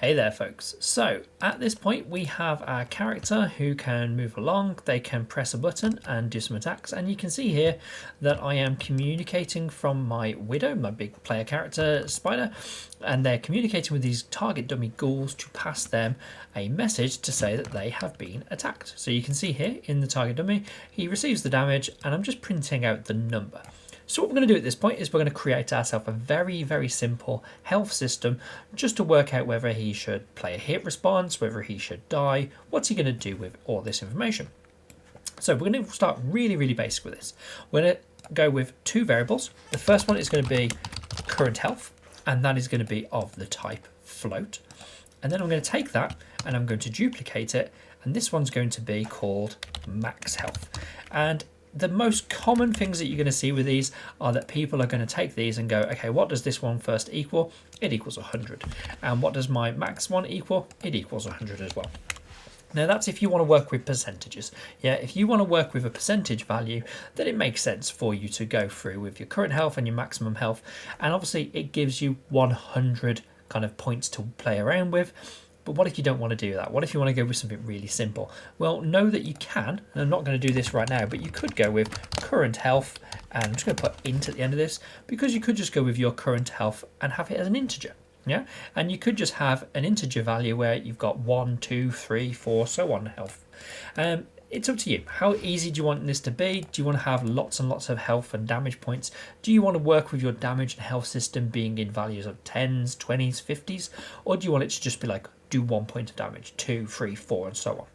Hey there folks, so at this point we have our character who can move along, they can press a button and do some attacks, and you can see here that I am communicating from my widow, my big player character spider, and they're communicating with these target dummy ghouls to pass them a message to say that they have been attacked. So you can see here in the target dummy, he receives the damage and I'm just printing out the number. So what we're going to do at this point is we're going to create ourselves a very, very simple health system just to work out whether he should play a hit response, whether he should die, what's he going to do with all this information. So we're going to start really, really basic with this. We're going to go with two variables. The first one is going to be current health, and that is going to be of the type float. And then I'm going to take that and I'm going to duplicate it, and this one's going to be called max health. And the most common things that you're going to see with these are that people are going to take these and go, okay, what does this one first equal? It equals 100. And what does my max one equal? It equals 100 as well. Now that's if you want to work with percentages. Yeah, if you want to work with a percentage value, then it makes sense for you to go through with your current health and your maximum health. And obviously it gives you 100 kind of points to play around with. But what if you don't want to do that? What if you want to go with something really simple? Well, know that you can, and I'm not going to do this right now, but you could go with current health, and I'm just going to put int at the end of this, because you could just go with your current health and have it as an integer. Yeah, and you could just have an integer value where you've got 1, 2, 3, 4, so on health. It's up to you. How easy do you want this to be? Do you want to have lots and lots of health and damage points? Do you want to work with your damage and health system being in values of 10s, 20s, 50s? Or do you want it to just be like, do 1 point of damage, 2, 3, 4, and so on?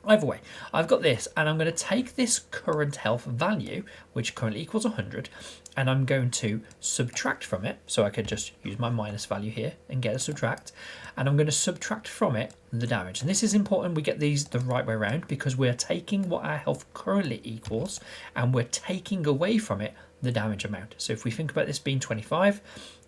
Either way, I've got this, and I'm going to take this current health value, which currently equals 100, and I'm going to subtract from it. So I could just use my minus value here and get a subtract, and I'm going to subtract from it the damage. And this is important we get these the right way around, because we're taking what our health currently equals and we're taking away from it the damage amount. So if we think about this being 25,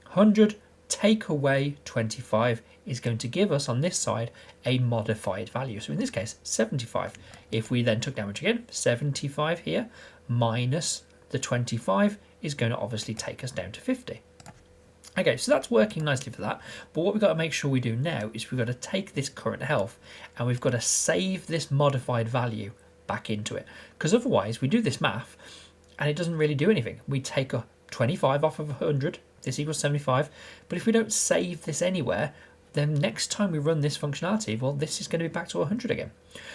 100 take away 25 is going to give us on this side a modified value. So in this case, 75. If we then took damage again, 75 here minus the 25 is going to obviously take us down to 50. Okay, so that's working nicely for that. But what we've got to make sure we do now is we've got to take this current health and we've got to save this modified value back into it. Because otherwise we do this math and it doesn't really do anything. We take a 25 off of 100, this equals 75. But if we don't save this anywhere, then next time we run this functionality, well, this is going to be back to 100 again.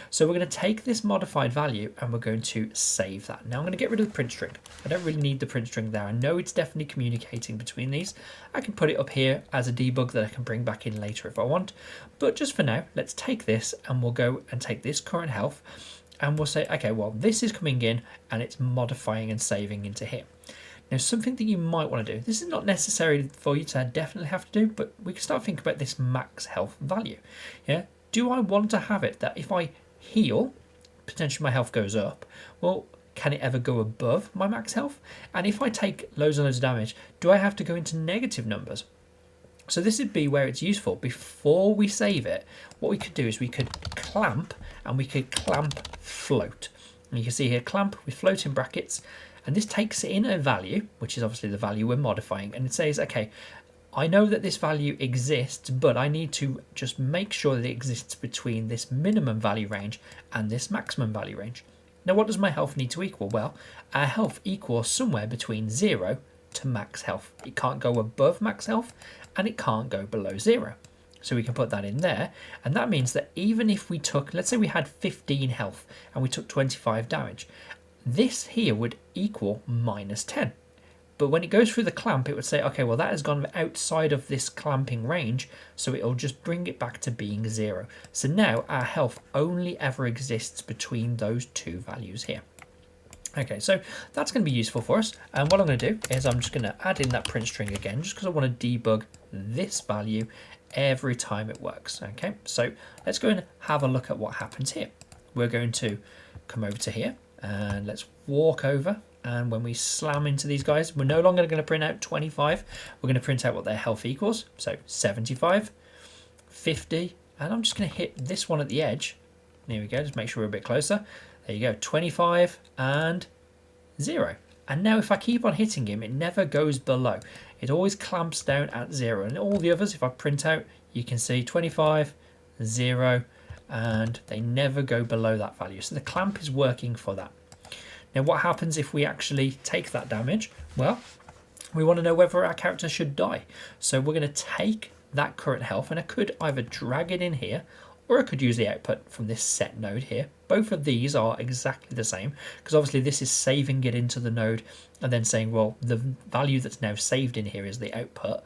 So we're going to take this modified value and we're going to save that. Now I'm going to get rid of the print string. I don't really need the print string there. I know it's definitely communicating between these. I can put it up here as a debug that I can bring back in later if I want. But just for now, let's take this and we'll go and take this current health and we'll say, okay, well, this is coming in and it's modifying and saving into here. Now, something that you might want to do, this is not necessary for you to definitely have to do, but we can start thinking about this max health value. Yeah, do I want to have it that if I heal, potentially my health goes up? Well, can it ever go above my max health? And if I take loads and loads of damage, do I have to go into negative numbers? So this would be where it's useful. Before we save it, what we could do is we could clamp, and we could clamp float. And you can see here, clamp with float in brackets. And this takes in a value, which is obviously the value we're modifying. And it says, okay, I know that this value exists, but I need to just make sure that it exists between this minimum value range and this maximum value range. Now, what does my health need to equal? Well, our health equals somewhere between 0 to max health. It can't go above max health and it can't go below 0. So we can put that in there. And that means that even if we took, let's say we had 15 health and we took 25 damage, this here would equal minus 10. But when it goes through the clamp, it would say, okay, well, that has gone outside of this clamping range, so it'll just bring it back to being 0. So now our health only ever exists between those two values here. Okay, so that's going to be useful for us. And what I'm going to do is I'm just going to add in that print string again, just because I want to debug this value every time it works. Okay, so let's go and have a look at what happens here. We're going to come over to here. And let's walk over, and when we slam into these guys, we're no longer going to print out 25, we're going to print out what their health equals. So 75, 50, and I'm just going to hit this one at the edge. There we go, just make sure we're a bit closer. There you go, 25 and 0. And now if I keep on hitting him, it never goes below. It always clamps down at 0. And all the others, if I print out, you can see 25, 0, and they never go below that value. So the clamp is working for that. Now what happens if we actually take that damage? Well, we want to know whether our character should die. So we're going to take that current health, and I could either drag it in here, or I could use the output from this set node here. Both of these are exactly the same, because obviously this is saving it into the node and then saying, well, the value that's now saved in here is the output.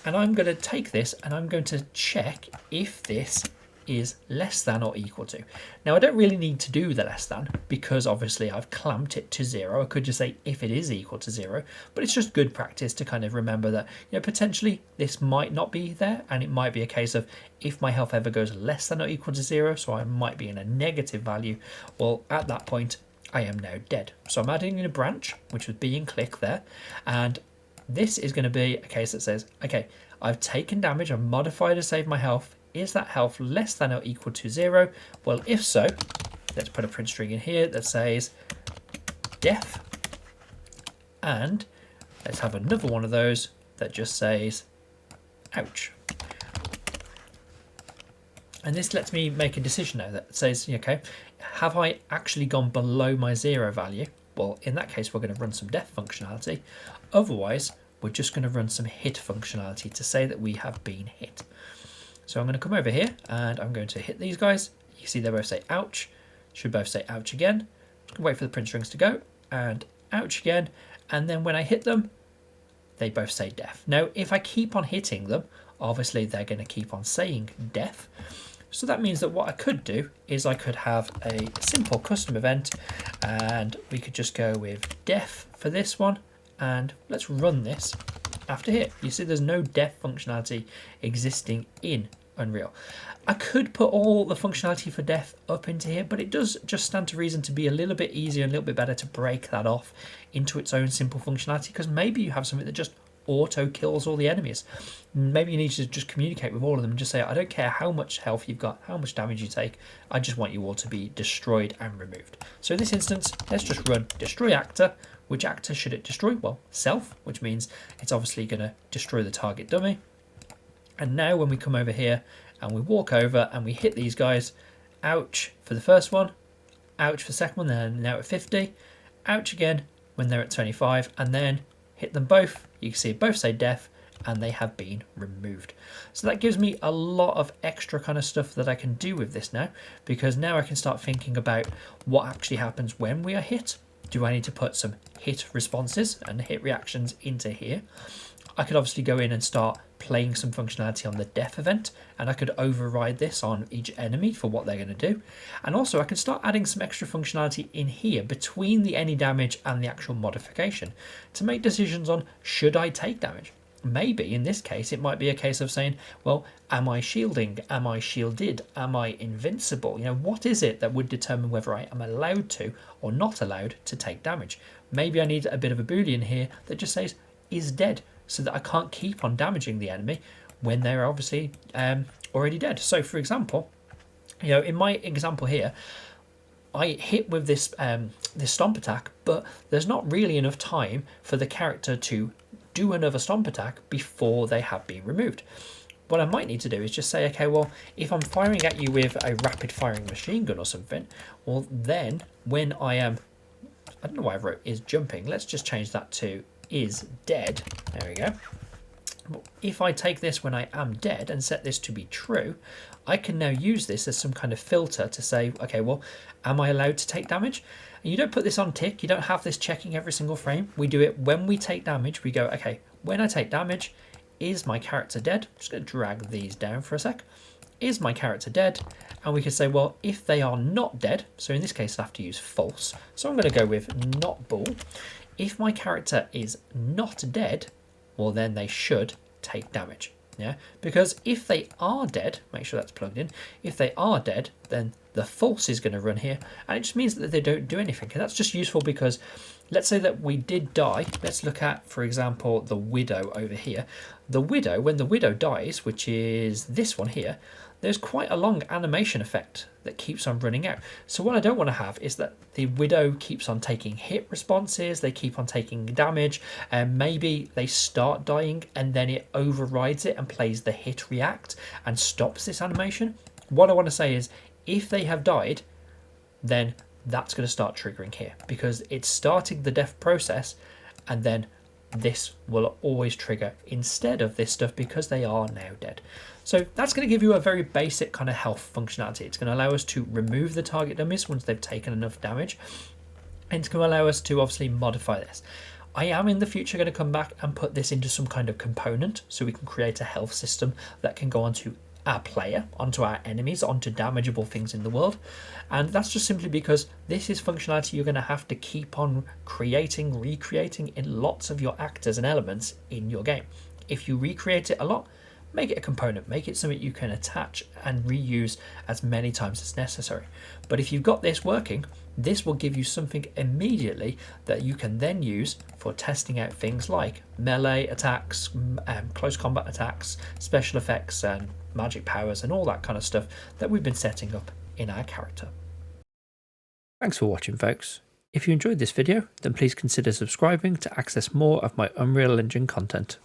And I'm going to take this and I'm going to check if this is less than or equal to. Now I don't really need to do the less than, because obviously I've clamped it to 0. I could just say if it is equal to 0, but it's just good practice to kind of remember that, you know, potentially this might not be there, and it might be a case of if my health ever goes less than or equal to 0, so I might be in a negative value, well, at that point I am now dead. So I'm adding in a branch, which would be in click there, and this is going to be a case that says, okay, I've taken damage, I've modified to save my health. Is that health less than or equal to 0? Well, if so, let's put a print string in here that says def, and let's have another one of those that just says ouch. And this lets me make a decision now that says, okay, have I actually gone below my 0 value? Well, in that case, we're going to run some def functionality. Otherwise, we're just going to run some hit functionality to say that we have been hit. So I'm going to come over here and I'm going to hit these guys. You see they both say ouch. Should both say ouch again. Wait for the print strings to go and ouch again. And then when I hit them, they both say def. Now, if I keep on hitting them, obviously they're going to keep on saying def. So that means that what I could do is I could have a simple custom event, and we could just go with def for this one. And let's run this after here. You see there's no def functionality existing in Unreal. I could put all the functionality for def up into here, but it does just stand to reason to be a little bit easier and a little bit better to break that off into its own simple functionality, because maybe you have something that just auto kills all the enemies. Maybe you need to just communicate with all of them and just say, I don't care how much health you've got, how much damage you take, I just want you all to be destroyed and removed. So in this instance, let's just run destroy actor. Which actor should it destroy? Well, self, which means it's obviously going to destroy the target dummy. And now when we come over here and we walk over and we hit these guys, ouch for the first one, ouch for the second one, they're now at 50, ouch again when they're at 25, and then hit them both. You can see both say def and they have been removed. So that gives me a lot of extra kind of stuff that I can do with this now, because now I can start thinking about what actually happens when we are hit. Do I need to put some hit responses and hit reactions into here? I could obviously go in and start playing some functionality on the def event, and I could override this on each enemy for what they're going to do. And also I can start adding some extra functionality in here between the any damage and the actual modification to make decisions on should I take damage. Maybe in this case it might be a case of saying, well, am I shielding? Am I shielded? Am I invincible? You know, what is it that would determine whether I am allowed to or not allowed to take damage? Maybe I need a bit of a boolean here that just says is dead, so that I can't keep on damaging the enemy when they're obviously already dead. So for example, you know, in my example here, I hit with this this stomp attack, but there's not really enough time for the character to do another stomp attack before they have been removed. What I might need to do is just say, okay, well, if I'm firing at you with a rapid firing machine gun or something, well then when I am, I don't know why I wrote is jumping, let's just change that to is dead. There we go. If I take this when I am dead and set this to be true, I can now use this as some kind of filter to say, okay, well, am I allowed to take damage? And you don't put this on tick, you don't have this checking every single frame. We do it when we take damage. We go, okay, when I take damage, is my character dead? I'm just going to drag these down for a sec. Is my character dead? And we can say, well, if they are not dead, so in this case I have to use false. So I'm going to go with not bool. If my character is not dead, well then they should take damage. Yeah, because if they are dead, make sure that's plugged in. If they are dead, then the false is going to run here, and it just means that they don't do anything. And that's just useful because let's say that we did die. Let's look at, for example, the widow over here. The widow, when the widow dies, which is this one here, there's quite a long animation effect that keeps on running out. So what I don't want to have is that the widow keeps on taking hit responses, they keep on taking damage, and maybe they start dying and then it overrides it and plays the hit react and stops this animation. What I want to say is if they have died, then that's going to start triggering here because it's starting the death process, and then this will always trigger instead of this stuff because they are now dead. So that's going to give you a very basic kind of health functionality. It's going to allow us to remove the target dummies once they've taken enough damage, and it's going to allow us to obviously modify this. I am in the future going to come back and put this into some kind of component so we can create a health system that can go onto our player, onto our enemies, onto damageable things in the world. And that's just simply because this is functionality you're going to have to keep on creating, recreating in lots of your actors and elements in your game. If you recreate it a lot, make it a component, make it something you can attach and reuse as many times as necessary. But if you've got this working, this will give you something immediately that you can then use for testing out things like melee attacks, close combat attacks, special effects and magic powers and all that kind of stuff that we've been setting up in our character. Thanks for watching, folks. If you enjoyed this video, then please consider subscribing to access more of my Unreal Engine content.